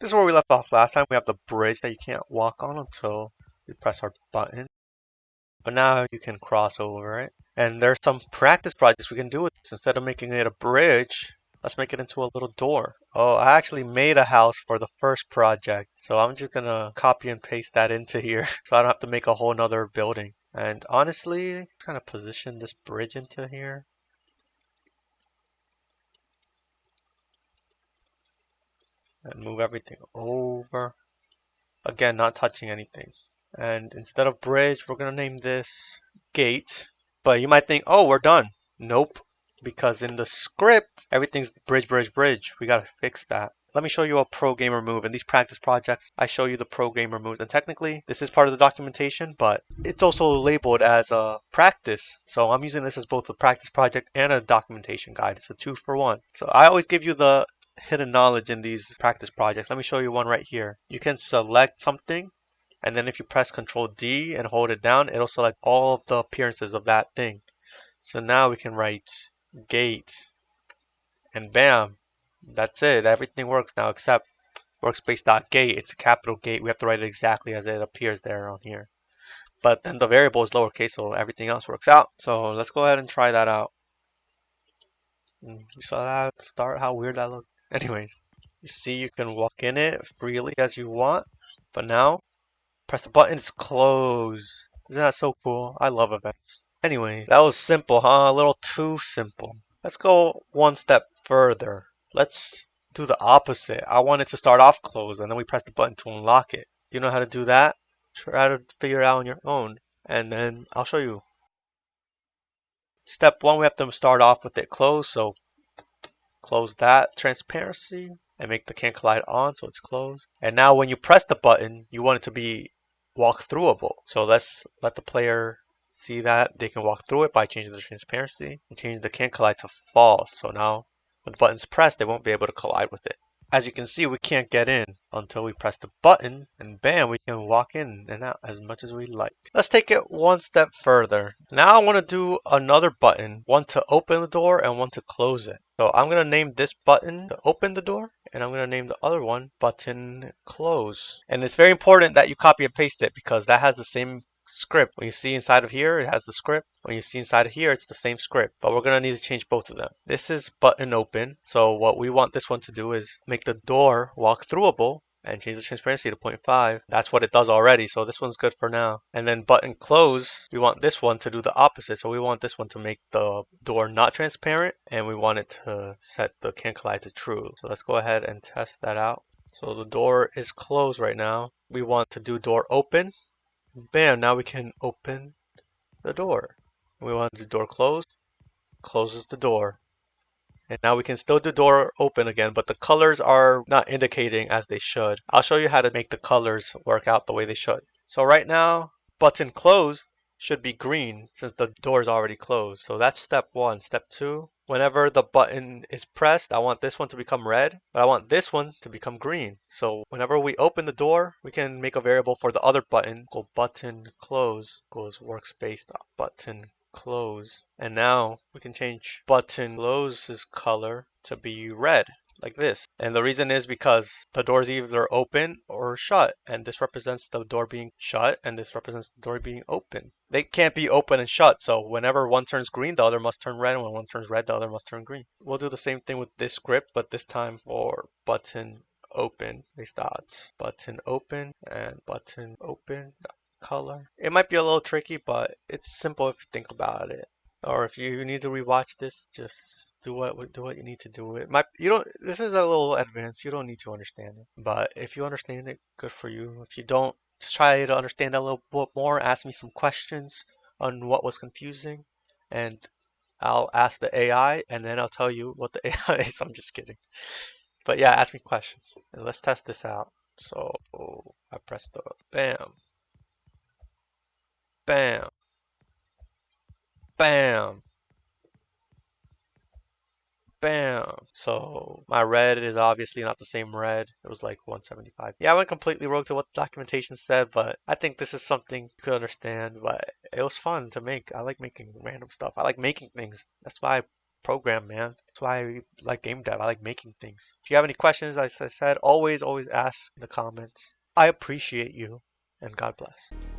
This is where we left off last time. We have the bridge that you can't walk on until you press our button. But now you can cross over it. And there's some practice projects we can do with this. Instead of making it a bridge, let's make it into a little door. Oh, I actually made a house for the first project. So I'm just gonna copy and paste that into here so I don't have to make a whole nother building. And honestly, kind of position this bridge into here. And move everything over. Again, not touching anything. And instead of bridge, we're going to name this gate. But you might think, oh, we're done. Nope. Because in the script, everything's bridge, bridge, bridge. We got to fix that. Let me show you a pro gamer move. In these practice projects, I show you the pro gamer moves. And technically, this is part of the documentation, but it's also labeled as a practice. So I'm using this as both a practice project and a documentation guide. It's a 2-for-1. So I always give you the hidden knowledge in these practice projects. Let me show you one right here. You can select something, and then if you press Control D and hold it down, it'll select all of the appearances of that thing. So now we can write gate, and bam, that's it. Everything works now except workspace.gate. It's a capital gate. We have to write it exactly as it appears there on here. But then the variable is lowercase, so everything else works out. So let's go ahead and try that out. You saw that at the start, how weird that looked? Anyways, you see you can walk in it freely as you want, but now press the button, it's closed. Isn't that so cool? I love events. Anyway, that was simple, huh? A little too simple. Let's go one step further. Let's do the opposite. I want it to start off closed, and then we press the button to unlock it. Do you know how to do that? Try to figure it out on your own, and then I'll show you. Step 1, we have to start off with it closed, so close that transparency and make the can collide on so it's closed. And now when you press the button, you want it to be walk-throughable. So let's let the player see that they can walk through it by changing the transparency and changing the can collide to false. So now when the button's pressed, they won't be able to collide with it. As you can see, we can't get in until we press the button, and bam, we can walk in and out as much as we like. Let's take it one step further. Now I want to do another button, one to open the door and one to close it. So I'm going to name this button to open the door, and I'm going to name the other one button close. And it's very important that you copy and paste it because that has the same script. When you see inside of here, it has the script. When you see inside of here, it's the same script, but we're going to need to change both of them. This is button open. So what we want this one to do is make the door walk throughable and change the transparency to 0.5. That's what it does already, so this one's good for now. And then button close, we want this one to do the opposite. So we want this one to make the door not transparent, and we want it to set the can collide to true. So let's go ahead and test that out. So the door is closed right now. We want to do door open. Bam, now we can open the door. We want the door closed, closes the door. And now we can still do door open again, but the colors are not indicating as they should. I'll show you how to make the colors work out the way they should. So right now, button closed should be green since the door is already closed. So that's step 1. Step 2, whenever the button is pressed, I want this one to become red, but I want this one to become green. So whenever we open the door, we can make a variable for the other button. Go button close, goes workspace button close. And now we can change button close's color to be red, like this. And the reason is because the door is either open or shut, and this represents the door being shut, and this represents the door being open. They can't be open and shut, so whenever one turns green, the other must turn red, and when one turns red, the other must turn green. We'll do the same thing with this script, but this time for button open, these dots. Button open and button open color. It might be a little tricky, but it's simple if you think about it. Or if you need to rewatch this, just do what you need to do. It might you don't. This is a little advanced. You don't need to understand it, but if you understand it, good for you. If you don't, just try to understand a little bit more. Ask me some questions on what was confusing, and I'll ask the AI, and then I'll tell you what the AI is. I'm just kidding. But yeah, ask me questions, and let's test this out. So I press the bam, bam, bam. Bam. So my red is obviously not the same red. It was like 175. Yeah, I went completely rogue to what the documentation said, but I think this is something you could understand. But it was fun to make. I like making random stuff. I like making things. That's why I program, man. That's why I like game dev. I like making things. If you have any questions, as I said, always ask in the comments. I appreciate you, and God bless.